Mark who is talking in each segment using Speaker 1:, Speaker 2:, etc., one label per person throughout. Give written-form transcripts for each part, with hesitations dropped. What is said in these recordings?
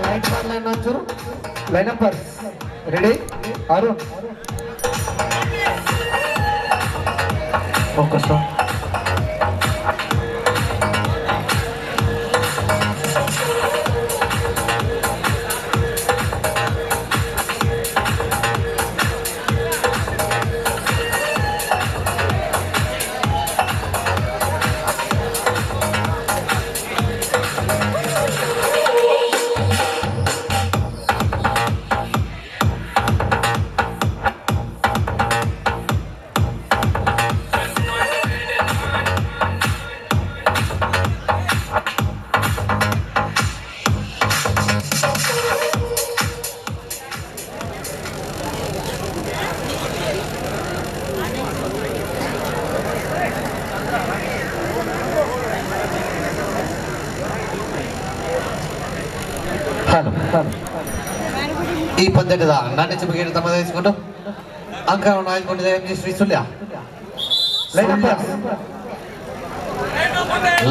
Speaker 1: Light ball line చూడు line up ready Arun focus ಈ ಪಂದ್ಯದ ನಾಣ್ಯ ಚುಮಕಿಯನ್ನು ತಮ್ಮ ತೆಗೆದುಕೊಂಡು ಅಂಕವನ್ನು ಆಯ್ದುಕೊಂಡಿದೆ MG Shri Sullia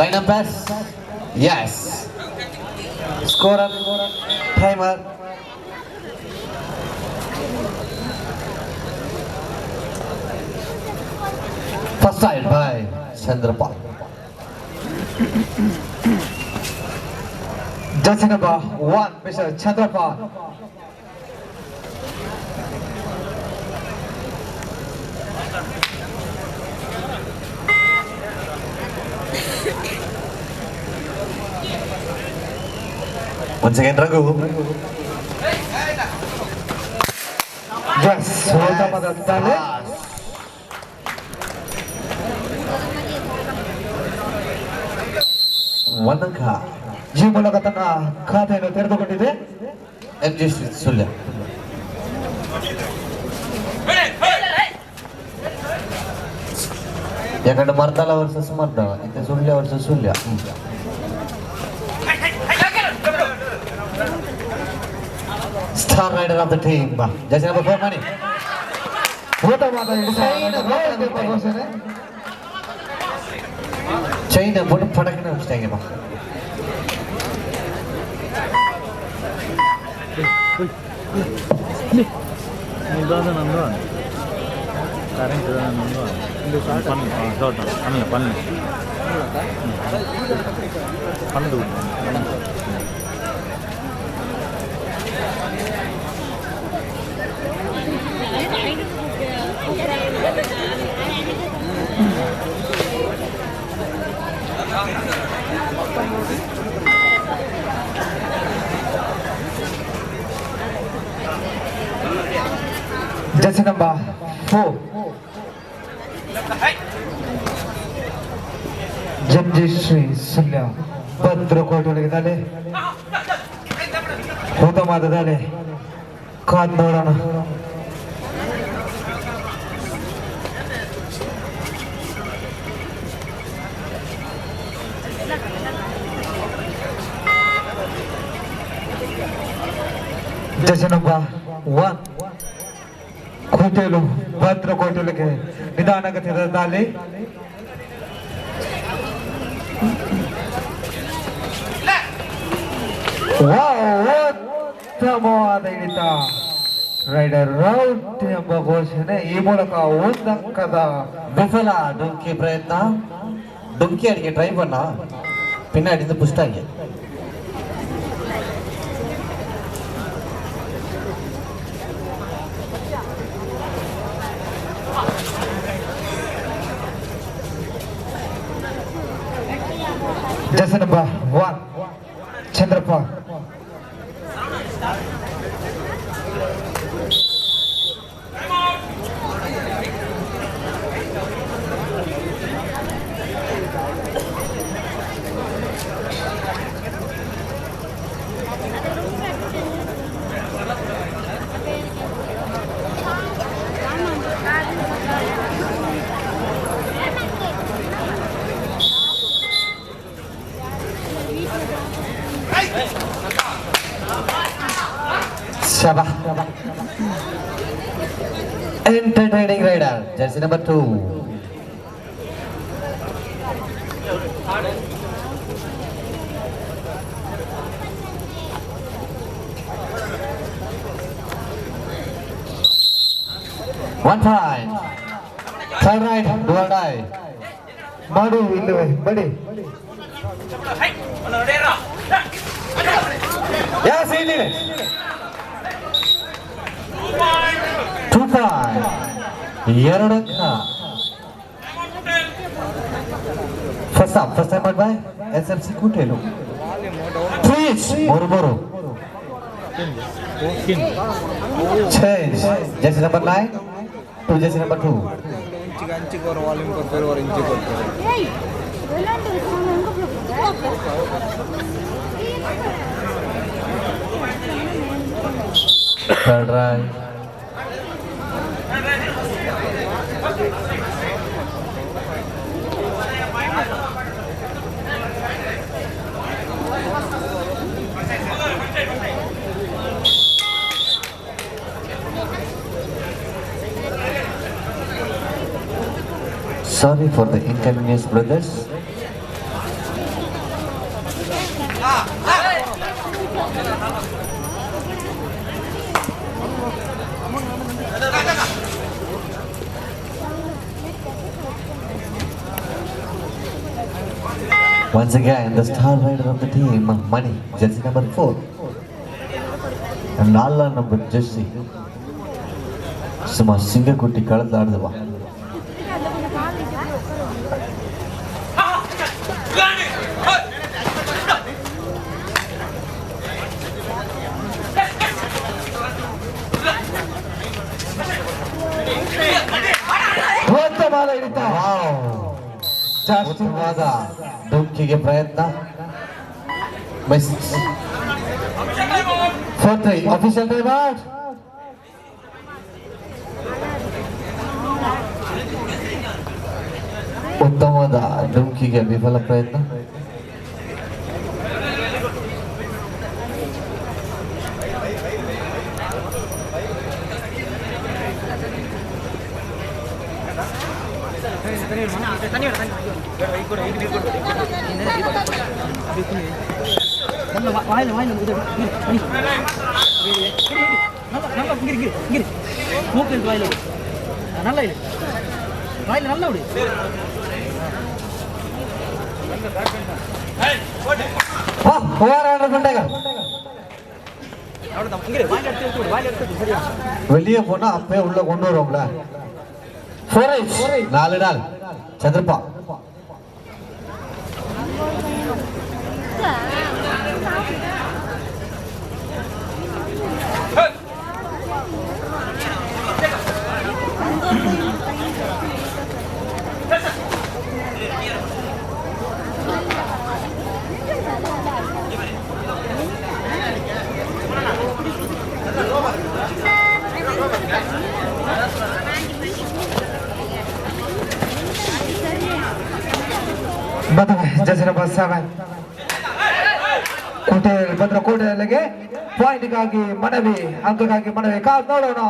Speaker 1: line up pass yes scorer timer first side by Chandrapal Jersey number 1, Mr. Chandrapal. Once again, Raghu. Yes, welcome to the one car. ಈ ಮೂಲಕ ತನ್ನ ಖಾತೆಯನ್ನು ತೆರೆದುಕೊಂಡಿದೆ MG ಶ್ರೀ ಸುಳ್ಯ ಯಾಕಂದ್ರೆ ಮರ್ದಾಲ ವರ್ಸಸ್ ಮರ್ದಾವ ಇತ್ತೆ Sullia versus Sullia star raider of the team just number 4 ಮನಿ ಚೈನ್ ಬುಡ ಫಡಕನೆ ಉಸ್ತಾಗೆ ಬಾ
Speaker 2: ಮುದ್ದಾದ ನಂದು ಕರೆಂಟ್ ನಂದು ಇಲ್ಲಿ ದೊಡ್ಡ ಅಲ್ಲ ಪಲ್ಲೆ ಪಂದು
Speaker 1: Jersey number 4, MG Shri Sullia ಭದ್ರಕೋಟೆಯೊಳಗಿದ್ದಾಳೆ ಉತ್ತಮವಾದದ್ದಾಳೆ ಕಾದ್ ನೋಡೋಣ Jersey number 1 ಕೋಟೆಲು ಭದ್ರಕೋಟೆಯೊಳಗೆ ನಿಧಾನಗತಿಯ ದಾಳಿ ಉತ್ತಮವಾದ ಹಿಡಿತ ರೈಡರ್ ಔಟ್ ಎಂಬ ಘೋಷಣೆ ಈ ಮೂಲಕ ಒಂದಂಕದ
Speaker 3: ವಿಫಲ ಡುಂಕಿ ಪ್ರಯತ್ನ ಡುಂಕಿ ಅಡಿಗೆ ಟ್ರೈ பண்ணா பின்னாடி இருந்து புஷ்டாங்க
Speaker 1: Jersey number 1, Chandrapal. Sabah. Entertaining rider, jersey number 2. 1 point. Third right, do or die.
Speaker 3: ಮಾಡು ಇಲ್ಲವೇ ಬಡಿ.
Speaker 1: Yes, ಇಲ್ಲಿ. 2 point. ಎರಡು ಅಂಕ. First time out by SMC Kutelu. Please, ಮೂರು. Change. Jersey number 9 to jersey number 2. Third right. Sorry for the inconvenience, brothers. Once again, the star rider of the team, Money, jersey number 4. And Nalla number jersey. Suma Singakutti Kaladadava. ಜಾಸ್ತಿವಾದ ಡುಂಕಿಗೆ ಪ್ರಯತ್ನ. Official time out. ಉತ್ತಮವಾದ ಡುಂಕಿಗೆ ವಿಫಲ ಪ್ರಯತ್ನ. வெளியே போனா அப்பவே உள்ள கொண்டு வருவோம்ல. 4 நாள் சந்திரப்பா. ಜರ್ಸಿ ನಂಬರ್ 7 ಕೋಟೆಯಲ್ಲಿಗೆ ಪಾಯಿಂಟ್ಗಾಗಿ ಮನವಿ, ಅಂಕಗಾಗಿ ಮನವಿ. ಕಾದ್ ನೋಡೋಣ.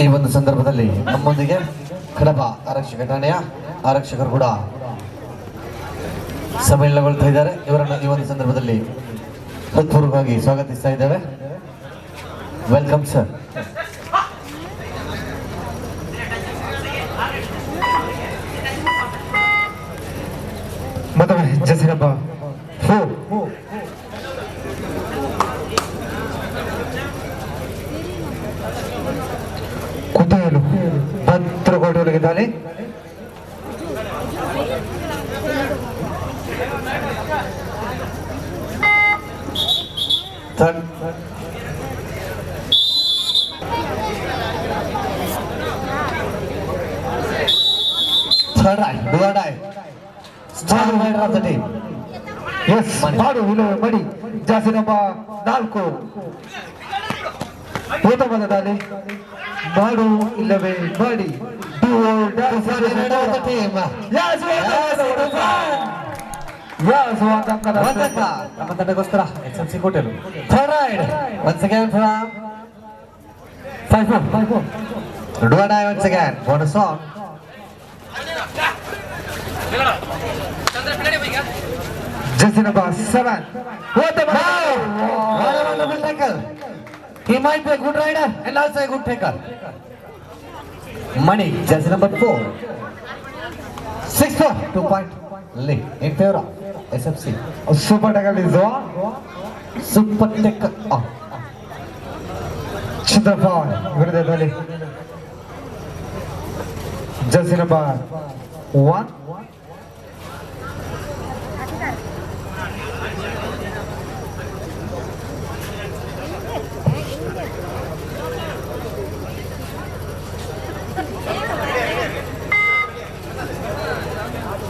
Speaker 1: ಈ ಒಂದು ಸಂದರ್ಭದಲ್ಲಿ ನಮ್ಮೊಂದಿಗೆ ಕಡಬ ಆರಕ್ಷಕ ಠಾಣೆಯ ಆರಕ್ಷಕರು ಕೂಡ ಸಮ್ಮೇಳನಗೊಳ್ತಾ ಇದ್ದಾರೆ. ಇವರನ್ನು ಈ ಒಂದು ಸಂದರ್ಭದಲ್ಲಿ ಹೃತ್ಪೂರ್ವಕವಾಗಿ ಸ್ವಾಗತಿಸ್ತಾ ಇದ್ದೇವೆ. Welcome sir. ಮತ್ತೊಮ್ಮೆ ಜರ್ಸಿ ನಂಬರ್ 4 ಕುತೇಲು ಭದ್ರಕೋಟೆಯೊಳಗಿದ್ದಾನೆ. Third right, do or die. Star rider of the team. Yes, Madu ಇಲ್ಲವೇ ಮಡಿ. ಜರ್ಸಿ ನಂಬರ್ 4 ಉತ್ತಮವಾದ ದಾಳಿ. ಮಾಡು ಇಲ್ಲವೇ ಮಾಡಿ. Do or die. Star rider of the team. Yes, ನಮ್ಮ ತಂಡಕ್ಕೋಸ್ಕರ SMC ಕೋಟೆಲು. Third ride once again from 5-4.
Speaker 3: Do a die once again. Bonus on.
Speaker 1: Jersey number 7. What the
Speaker 3: What a wonderful tackle. He might be a good rider and also a good taker. Money, jersey number 4. 6-4. 2 point lead in favor of SFC.
Speaker 1: Super tackle is on.
Speaker 3: Super tackle on.
Speaker 1: Chandrapal ವಿರುದ್ಧದಲ್ಲಿ jersey number 1.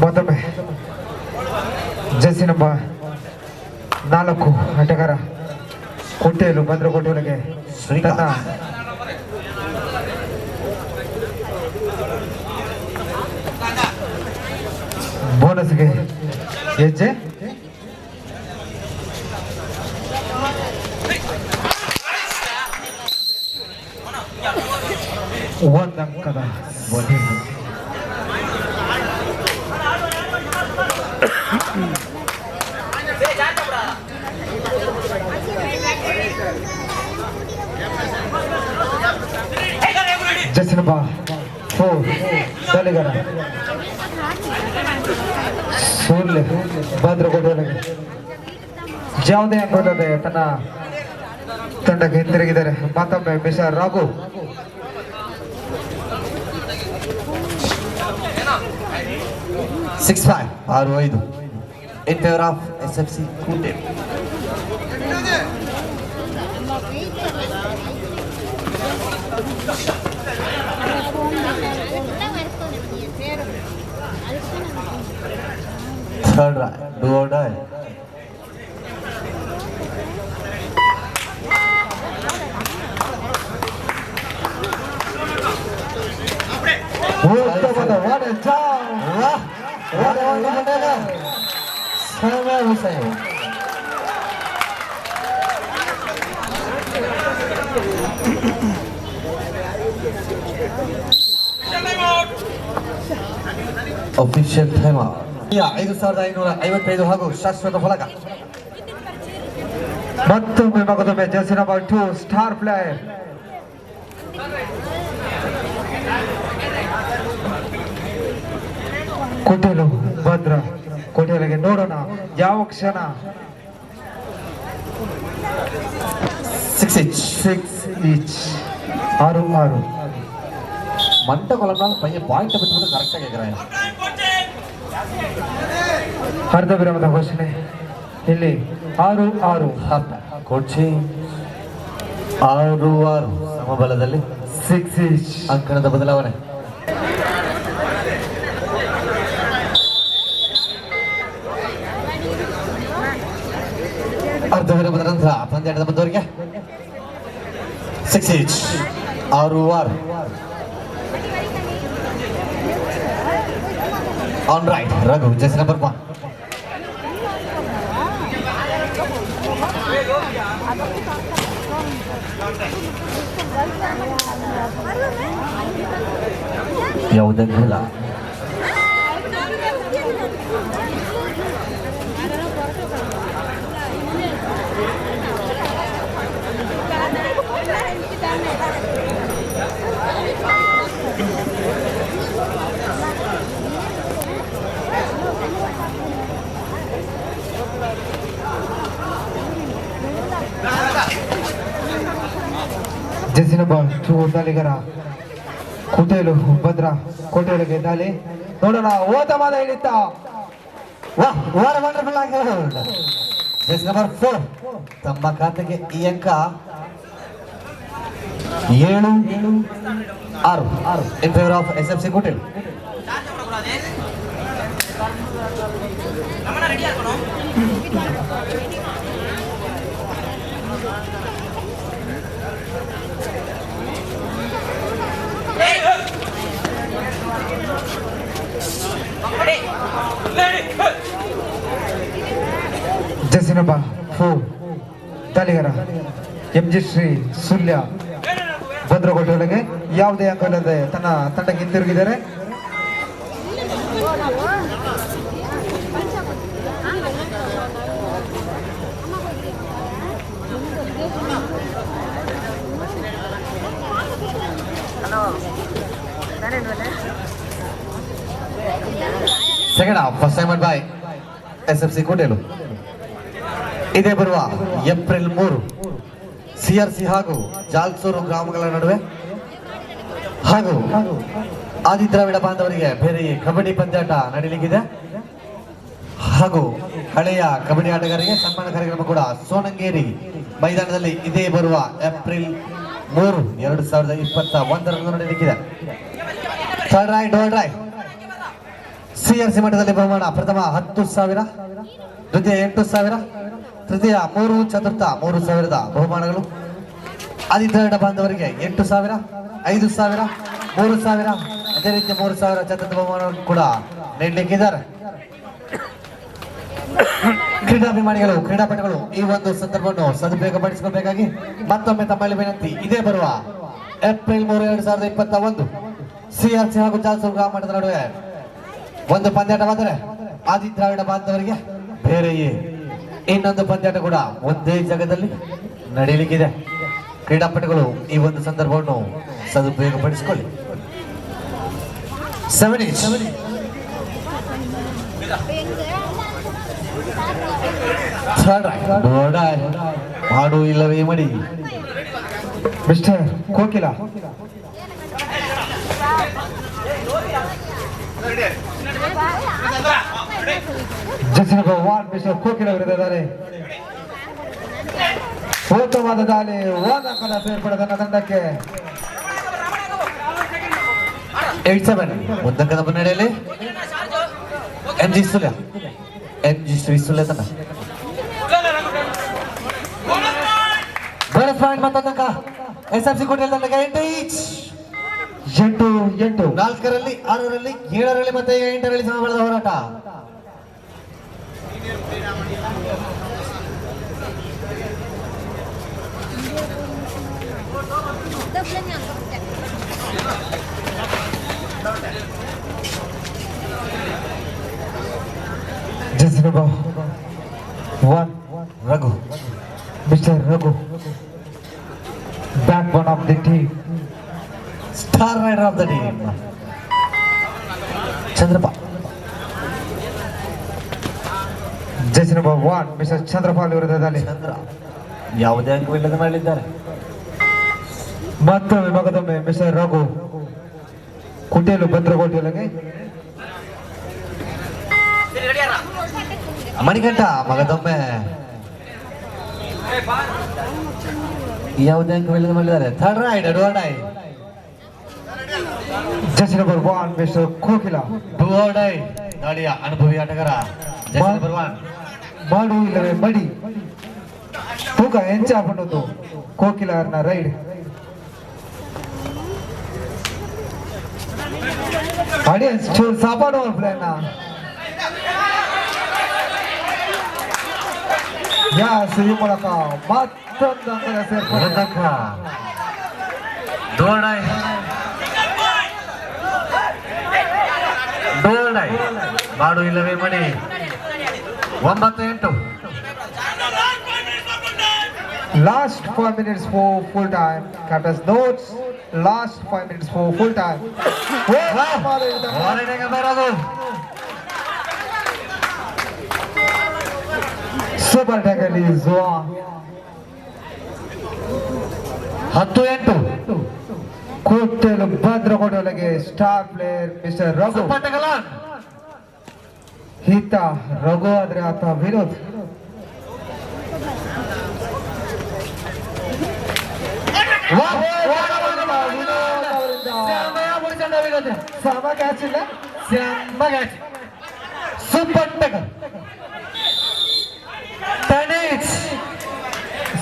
Speaker 1: ಮತ್ತೊಮ್ಮೆ Jersey number 4 ಆಟಗಾರ ಕೋಟೆಯಲು ಭದ್ರಕೋಟೆಯೊಳಗೆ ತನ್ನ ಬೋನಸ್ಗೆ ಹೆಜ್ಜೆ ಒಂದು ಅಂಕದ bowling. Jersey number 4 ತಲೆಗಾರ ಸೋಲೆ ಭದ್ರಕೋಟೆಯೊಳಗೆ ಯಾವುದೇ ಅಂಕವಿಲ್ಲದೆ ತನ್ನ ತಂಡಕ್ಕೆ ಹಿಂತಿರುಗಿದ್ದಾರೆ. ಮತ್ತೊಮ್ಮೆ mister Raghu
Speaker 3: 6-5. 6-5 in favor of SFC Kute. Third right, do or die.
Speaker 1: What a job!
Speaker 3: What a wonderful tackle. Samir Hussain. Official timeout. 5,555 ಹಾಗೂ ಶಾಶ್ವತ ಫಲಕ.
Speaker 1: ಮತ್ತೊಮ್ಮೆ ಮಗದೊಮ್ಮೆ ಜೆರ್ಸಿ ನಂಬರ್ 2 ಸ್ಟಾರ್ ಪ್ಲೇಯರ್ ಕೋಟೆಲು ಭದ್ರ ಕೋಟೆಯೊಳಗೆ ನೋಡೋಣ ಯಾವ ಕ್ಷಣ
Speaker 3: 6 inch.
Speaker 1: 6 each 6
Speaker 3: மண்ட கொலம்னாலும் பையன் பாயிண்ட் ಬಿಟ್ಬಿಟ್ಟು ಕರೆಕ್ಟ್ ಆಗಿ ಎಗರಾಯ.
Speaker 1: ಅರ್ಧ ವಿರಾಮದ ಘೋಷಣೆ ಇಲ್ಲಿ 6
Speaker 3: ಕೊಚ್ಚಿ 6 ಸಮಬಲದಲ್ಲಿ
Speaker 1: 6 each
Speaker 3: ಅಂಕಣದ ಬದಲಾವಣೆ. ಅರ್ಧ ವಿರಾಮದ ನಂತರ ಪಂದ್ಯಾಟದ ಬಂದವರಿಗೆ 6 inch 6 on right. Raghu, jersey number 1. ಯಾವುದಕ್ಕಿಲ್ಲ
Speaker 1: ಜೆರ್ಸಿ ನಂಬರ್ 2 ದಾಳಿಗರ ಕೋಟೆಲು ಭದ್ರ ಕೋಟೆಯೊಳಗೆ ದಾಳಿ ನೋಡೋಣ ಓದವಾದ ಇಳಿತ
Speaker 3: ವಾಹ್ ವಾಟ್ ವಂಡರ್ಫುಲ್ ಆಗಿ ಜೆರ್ಸಿ ನಂಬರ್ 4 ತಮ್ಮ ಖಾತೆಗೆ ಈ ಅಂಕ 7-6 in favor of SFC Kotel.
Speaker 1: Jersey number 4 ದಾಳಿಗರ ಎಂಜಿ ಶ್ರೀ ಸುಲ್ಯ ಭದ್ರಕೋಟೆಯೊಳಗೆ ಯಾವುದೇ ಅಂಕ ಇಲ್ಲದೆ ತನ್ನ ತಂಡಕ್ಕೆ ಹಿಂತಿರುಗಿದ್ದಾರೆ.
Speaker 3: Second half first time by SFC Kotel. ಇದೇ ಬರುವ ಏಪ್ರಿಲ್ 3 CRC ಹಾಗೂ ಜಾಲ್ಸೂರು ಗ್ರಾಮಗಳ ನಡುವೆ ಹಾಗೂ ಆದಿ ದ್ರಾವಿಡ ಬಾಂಧವರಿಗೆ ಬೇರೆ ಕಬಡ್ಡಿ ಪಂದ್ಯಾಟ ನಡೆಯಲಿಕ್ಕಿದೆ. ಹಾಗೂ ಹಳೆಯ ಕಬಡ್ಡಿ ಆಟಗಾರರಿಗೆ ಸನ್ಮಾನ ಕಾರ್ಯಕ್ರಮ ಕೂಡ ಸೋನಂಗೇರಿ ಮೈದಾನದಲ್ಲಿ ಇದೇ ಬರುವ ಏಪ್ರಿಲ್ 3, 2021 ನಡೆಯಲಿಕ್ಕಿದೆ. CRC ಮಟ್ಟದಲ್ಲಿ ಬಹುಮಾನ ಪ್ರಥಮ 10,000, ದ್ವಿತೀಯ 8,000, ತೃತೀಯ 3, ಚತುರ್ಥ 3,000 ಬಹುಮಾನಗಳು. ಆದಿತ್ಯ ಬಾಂಧವರಿಗೆ 8,000, 5,000, 3,000, ಅದೇ ರೀತಿ 3,000 ಚತುರ್ಥ ಬಹುಮಾನವನ್ನು ಕೂಡ ನೀಡಲಿಕ್ಕಿದ್ದಾರೆ. ಕ್ರೀಡಾಭಿಮಾನಿಗಳು, ಕ್ರೀಡಾಪಟುಗಳು ಈ ಒಂದು ಸಂದರ್ಭವನ್ನು ಸದುಪಯೋಗಪಡಿಸಿಕೊಳ್ಳಬೇಕಾಗಿ ಮತ್ತೊಮ್ಮೆ ತಮ್ಮಲ್ಲಿ ವಿನಂತಿ. ಇದೇ ಬರುವ ಏಪ್ರಿಲ್ 3, 2021 CRC ಹಾಗೂ ಜಾಲ್ಸೂರು ಗ್ರಾಮ ಮಟ್ಟದ ನಡುವೆ ಒಂದು ಪಂದ್ಯಾಟವಾದರೆ ಆದಿ ದ್ರಾವಿಡ ಬಾಂಧವರಿಗೆ ಬೇರೆಯೇ ಇನ್ನೊಂದು ಪಂದ್ಯಾಟ ಕೂಡ ಒಂದೇ ಜಾಗದಲ್ಲಿ ನಡೆಯಲಿಕ್ಕಿದೆ. ಕ್ರೀಡಾಪಟುಗಳು ಈ ಒಂದು ಸಂದರ್ಭವನ್ನು ಸದುಪಯೋಗಪಡಿಸಿಕೊಳ್ಳಿ. 7 ಮಾಡು ಇಲ್ಲವೇ ಮಡಿ.
Speaker 1: ಮಿಸ್ಟರ್ ಕೋಕಿಲ ಜಸ್ಟಿನ ಭಗವಾನ್ ಮಿಸ್ಟರ್ ಕೋಕಿಲ ವಿರುದ್ಧದಲ್ಲಿ ಉತ್ತಮವಾದ ದಾಳಿ, ವಾದಕನ ಸೇರ್ಪಡೆ ತನ್ನ ತಂಡಕ್ಕೆ
Speaker 3: 8-7 ಮುಂದಕ್ಕದ ಮುನ್ನಡೆಯಲ್ಲಿ MG ಶ್ರೀ ಸುಲ್ಯ ತಂಡ ಬೋನಸ್ ಪಾಯಿಂಟ್ ಮತ್ತೊಂದಕ್ಕ SFC ಕೋಟೆಲ್ ತಂಡಕ್ಕೆ 8 4ರಲ್ಲಿ 6ರಲ್ಲಿ 7ರಲ್ಲಿ ಮತ್ತೆ 8ರಲ್ಲಿ ಸಮಬಲದ ಹೋರಾಟ.
Speaker 1: Just number 1,
Speaker 3: Raghu,
Speaker 1: Mr. Raghu, backbone of the team,
Speaker 3: star raider of the team Chandrappa.
Speaker 1: Just number 1, Mr. Chandrapal ವಿರುದ್ಧದಲ್ಲಿ
Speaker 3: ಚಂದ್ರ ಯಾವುದೇ ಅಂಕವಿಲ್ಲದೆ ಮಾಡಲಿದ್ದಾರೆ.
Speaker 1: ಮತ್ತೊಮ್ಮೆ ಮಗದೊಮ್ಮೆ ಮಿಸ್ಟರ್ ರಘು ಕುಟೇಲು ಭದ್ರಕೋಟೆಯೊಳಗೆ
Speaker 3: ಮಣಿಕಂಠ ಮಗದೊಮ್ಮೆ ಯಾವುದೇ ಅಂಕವಿಲ್ಲದೆ ಮಾಡಿದ್ದಾರೆ. ಥರ್ಡ್ ರೈಡ್ ಅಡ್ವಾಡೈ
Speaker 1: Just number 1, Mr. ಕೋಕಿಲ
Speaker 3: ಡುವೋಡೈ ಗಾಡಿಯ ಅನುಭವಿ ಆಟಗಾರ. ಜಸ್ಟ್ ನಂಬರ್ 1
Speaker 1: ಮಾಡು ಇಲ್ಲವೇ ಮಡಿ ತೂಕ ಹೆಂಚಾಪಣ್ಣದು ಕೋಕಿಲರ್ನ ರೈಡ್. ಆಡಿಯನ್ಸ್ ಚೂರು ಸಾಪಾಡು ಅವ್ರ ಪ್ಲೇನ ಯಾಸ್ ಈ ಮೂಲಕ ಮತ್ತೊಂದು ಅಂಕದ ಸೇರ್ಪಡೆ.
Speaker 3: ಡುವೋಡೈ ಮಾಡು ಇಲ್ಲವೇ ಮಡಿ 9-8.
Speaker 1: Last 5 minutes for full time. Captain's notes. Last 5 minutes for full time. Super tackle is on.
Speaker 3: 10-8.
Speaker 1: Kotel ಭದ್ರಕೋಟೆಯೊಳಗೆ ಸ್ಟಾರ್ ಪ್ಲೇಯರ್ ಮಿಸ್ಟರ್ ರಘು. ಈತ ರಘು ಆದ್ರೆ ಆತ ವಿನೋದ್. ಸಮ ಕ್ಯಾಚ್ ಇಲ್ಲ, ಸೂಪರ್ ಟಗರ್.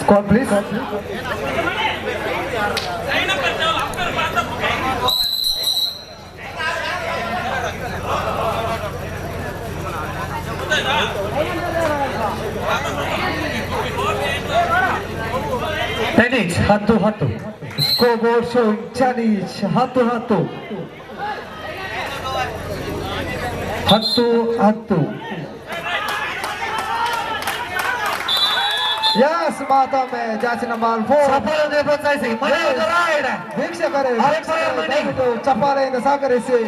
Speaker 1: Squad please.
Speaker 3: ಟೆನಿಸ್ 10-10.
Speaker 1: Scoreboard showing Chinese 10-10. 10-10. Yes, ಮಾತೊಮ್ಮೆ ಜಾಸ್ತಿ ನಂಬರ್ 4
Speaker 3: ಚಪ್ಪಾಳೆ ಪ್ರೋತ್ಸಾಹಿಸಿ. ಮನೆ ರೈಡ್.
Speaker 1: ವೀಕ್ಷಕರೇ
Speaker 3: ಅರೆಫೈರ್ ಮಾಡಿ.
Speaker 1: ದಯವಿಟ್ಟು ಚಪ್ಪಾಳೆಯಿಂದ ಸಹಕರಿಸಿ.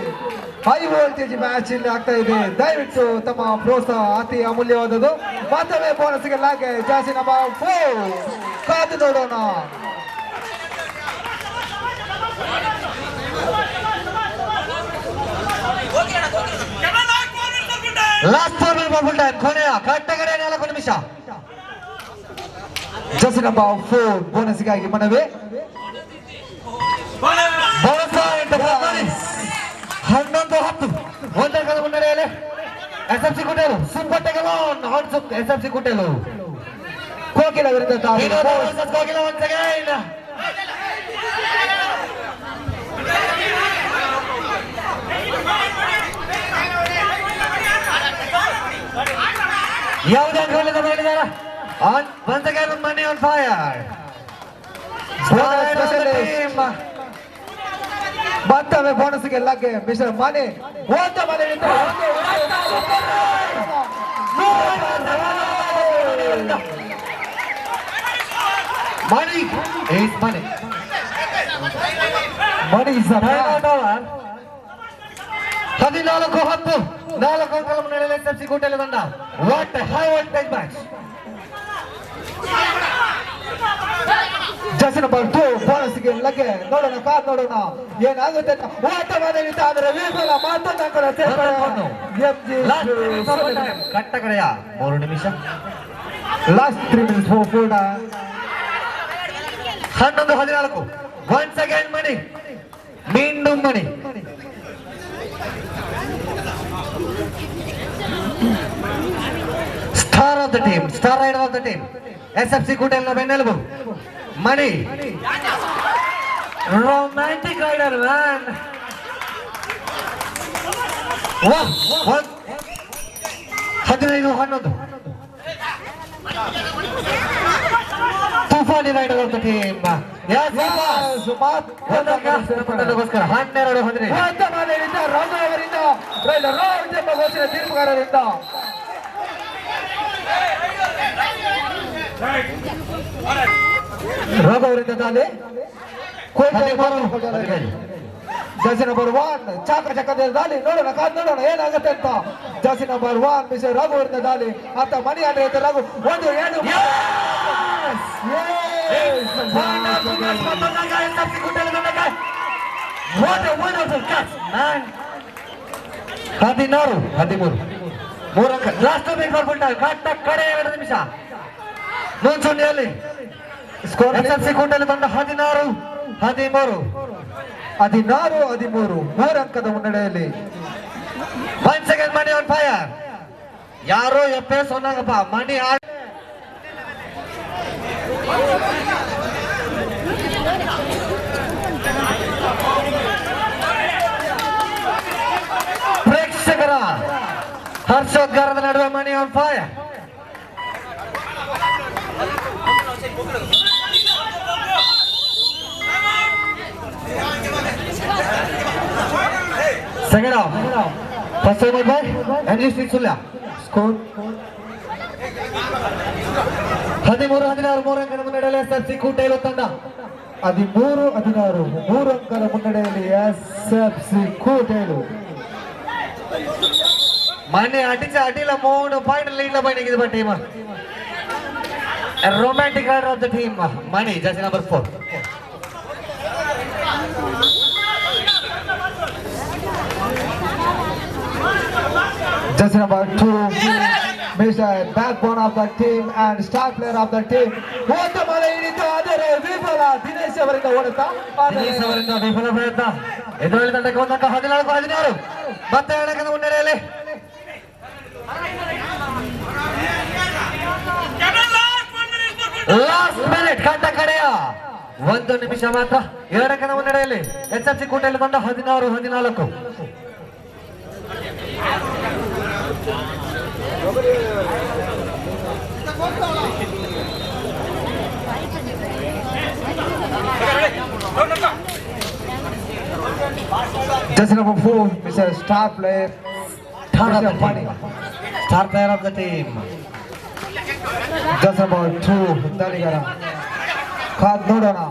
Speaker 1: ಹೈ ವೋಲ್ಟೇಜ್ ಮ್ಯಾಚ್ ಇಲ್ಲಿ ಆಗ್ತಾ ಇದೆ. ದಯವಿಟ್ಟು ತಮ್ಮ ಪ್ರೋತ್ಸಾಹ ಅತಿ ಅಮೂಲ್ಯವಾದದ್ದು. ಮತ್ತೊಮ್ಮೆ ಬೋನಸ್ಗೆ ಲಾಗೆ ಜಾಸ್ತಿ ನಂಬರ್ 4 ಕಾದು ನೋಡೋಣ.
Speaker 3: Last 4 minute full time. ಕೊನೆಯ ಕಟ್ಟಕಡೆ 4 ನಿಮಿಷ.
Speaker 1: ಜಾಸ್ತಿ ನಂಬರ್ 4 ಬೋನಸ್ಗಾಗಿ ಮನವಿ.
Speaker 3: Bonus point 11-10. ಒಂದೇ ಕಡೆ ಮುನ್ನಡೆಯಲ್ಲಿ SFC ಕುಟೇಲು ಸೂಪರ್ ಟೆಗಲಾನ್ ಹಾಟ್ಸುಕ್ SFC ಕುಟೇಲು.
Speaker 1: ಕೋಕಿಲ ವಿರುದ್ಧ ದಾಳಿ.
Speaker 3: ಕೋಕಿಲ once again. ಯಾವುದೇ ಅಂಕಗಳಿಂದ ಮಾಡಿದ್ದಾರೆ. once again money on fire.
Speaker 1: ಮತ್ತೊಮ್ಮೆ ಬೋನಸ್ಗೆ ಲಾಗೆ ಮಿಸ್ಟರ್ ಮನೆ ಒಂದು ಮನೆ
Speaker 3: money is money.
Speaker 1: Money is
Speaker 3: 14-10. 4 ಅಂಕಗಳ ಮುನ್ನಡೆಯಲ್ಲಿ SFC ಕೋಟೆಯಲ್ಲಿ ತಂಡ. What high voltage match.
Speaker 1: ಜಾಸ್ತಿ ನಂಬರ್ 2 ಬೋನಸ್ಗೆ ಲಗ್ಗೆ ನೋಡೋಣ ಕಾದ್ ನೋಡೋಣ ಏನಾಗುತ್ತೆ ಅಂತ. ಓಟವಾದ ಆದರೆ ವಿಫಲ. ಮತ್ತೊಂದು ಅಂಕದ ಸೇರ್ಪಡೆ.
Speaker 3: ಕಟ್ಟ ಕಡೆಯ 3 ನಿಮಿಷ.
Speaker 1: Last 3 minutes for full time.
Speaker 3: 11-14. once again money. ಮೀண்டும் money. Star of the team, star rider of the team. SFC ಕೋಟೆಲ್ನ ಬೆನ್ನೆಲುಬು Mani. Romantic raider man. 15-11. 240 rider of the team. Yes, ಗೋಸ್ಕರ 12-15.
Speaker 1: ರಾಜು ಅವರಿಂದ ರಾಜ್ ಎಂಬ ಘೋಷಣೆ ತೀರ್ಪುಗಾರರಿಂದ ರಾಘವ್ ಅವರಿಂದ ದಾಳಿ. ಜಾಸ್ತಿ ನಂಬರ್ 1 ಚಾಕ ಚಕ್ಕದ ದಾಳಿ. ನೋಡೋಣ ಕಾದ್ ನೋಡೋಣ ಏನಾಗುತ್ತೆ ಅಂತ. ಜಾಸ್ತಿ ನಂಬರ್ 1 ಮಿಸ್ಟರ್ ರಾಘವ್ ಅವರಿಂದ ದಾಳಿ. ಅಂತ ಮನಿ ಆಟ ರಾಘು 1-2.
Speaker 3: ಹದಿನಾರು 13. 3 ಅಂಕ. Last full time. ಕಟ್ಟ ಕಡೆ 2 ನಿಮಿಷ. ಮುಂಚೂಣಿಯಲ್ಲಿ SFC ಕೋಟೆಯಲ್ಲಿ ತಂಡ 16-13.
Speaker 1: 16-13 3 ಅಂಕದ ಮುನ್ನಡೆಯಲ್ಲಿ.
Speaker 3: once again money on fire. ಯಾರೋ ಎಪ್ಪೆ ಸೊನ್ನಾಗಪ್ಪ ಮಣಿ ಪ್ರೇಕ್ಷಕರ ಹರ್ಷೋದ್ಗಾರದ ನಡುವೆ Mani on fire. Second off. First over by English Sulla. Score 13-16. 3 ಅಂಕದ ಮುನ್ನಡೆಯಲ್ಲಿ SFC ಕೋಟೆಯಲ್ಲಿ ತಂಡ.
Speaker 1: 13-16 3 ಅಂಕದ ಮುನ್ನಡೆಯಲ್ಲಿ SFC ಕೋಟೆಲು.
Speaker 3: ಮನೆ ಅಡಿಲ 3 ಪಾಯಿಂಟ್ ಲೀಡ್ ಬೈನಿಗಿದೆ but team. Romantic raider of the team Mani jersey number 4.
Speaker 1: Jersey number 2, Mr. Backbone of the team and star player of the team. ಒಂದು ಮಳೆ ಹಿಡಿತು ಆದರೆ ವಿಫಲ. ದಿನೇಶ್ ಅವರಿಂದ ಓಡುತ್ತಾ
Speaker 3: ವಿಫಲ ಪ್ರಯತ್ನ. ಎದುರಲ್ಲಿ ತಂಡಕ್ಕೆ 1 ಅಂಕ. 14-16. ಮತ್ತೆ 2 ಅಂಕದ ಮುನ್ನಡೆಯಲ್ಲಿ ಲಾಸ್ಟ್ ಮಿನಿಟ್ ಕಟ್ಟ ಕಡೆಯ 1 ನಿಮಿಷ ಮಾತ್ರ. 2 ಅಂಕದ ಮುನ್ನಡೆಯಲ್ಲಿ SFC ಕೋಟೆಯಲ್ಲಿ ತಂಡ 16-14.
Speaker 1: Jersey number 4, Mr. Star Player. Mr. Pani.
Speaker 3: Star player of the team.
Speaker 1: Jersey number 2, Daligara. Kaad Nodana.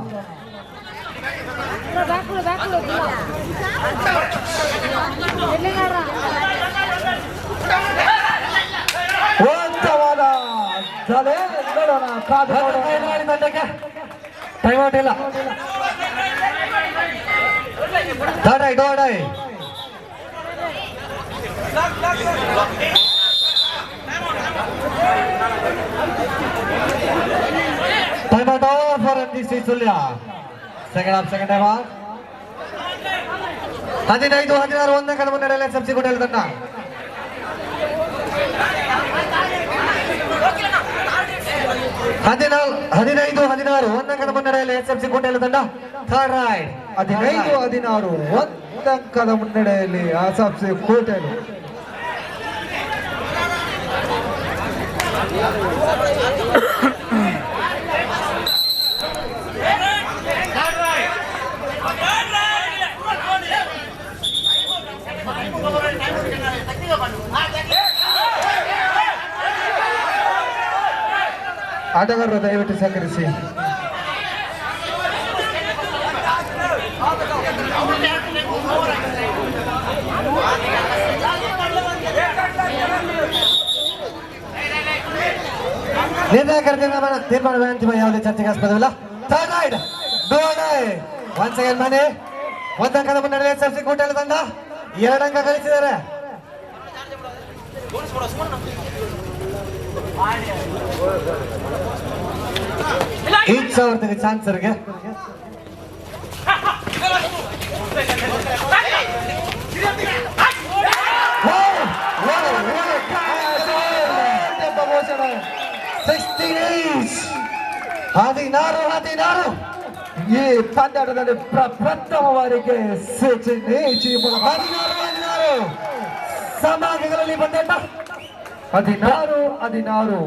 Speaker 1: ಒಂದವಾದ ಜಲೆ ನೋಡೋಣ ಕಾದು
Speaker 3: ಟೈಮ್ ಔಟ್ ಇಲ್ಲ ಡೋಡಾಯ್ ಡೋಡಾಯ್ time out over for MDC Sullia second time out 15-16 ಒಂದೇ ಕಡೆ ಮುನ್ನಡೆಯಲ್ಲಿ SFC ಗುಂಡೆಲ್ ತಂಡ 15-16 ಒಂದೇ ಕಡೆ ಮುನ್ನಡೆಯಲ್ಲಿ SFC ಗುಂಡೆಲ್ ತಂಡ ಥರ್ಡ್ ರೈಡ್
Speaker 1: 15-16 ಒಂದಂಕದ ಮುನ್ನಡೆಯಲ್ಲಿ SFC ಕೋಟೆಲು ಆಟಗಾರರು ದಯವಿಟ್ಟು ಸಹಕರಿಸಿ.
Speaker 3: ನಿರ್ಣಾಯಕರ ತೀರ್ಮಾನವೇ ಅಂತಿಮ, ಯಾವುದೇ ಚರ್ಚೆಗೆ ಆಸ್ಪದವಿಲ್ಲ. ಥರ್ಡ್ ರೈಡ್ ಡೋಡಾಯ್ ಒನ್ಸ್ ಅಗೇನ್ ಮನೆ ಒಂದಂಕದ ಮುನ್ನಡೆ SFC ಕೋಟೆಲ್ ತಂಡ 2 ಅಂಕ ಗಳಿಸಿದ್ದಾರೆ. ಈಚ್ ಅವರ್ತಿಗೆ ಚಾನ್ಸರ್ಗೆ ಹದಿನಾರು
Speaker 1: ಈ ಪಂದ್ಯಾಟದಲ್ಲಿ ಪ್ರಥಮ ಬಾರಿಗೆ ಸಚಿನ್
Speaker 3: 16 ಸಮಾಜಗಳಲ್ಲಿ ಬಂದೇಟ
Speaker 1: 16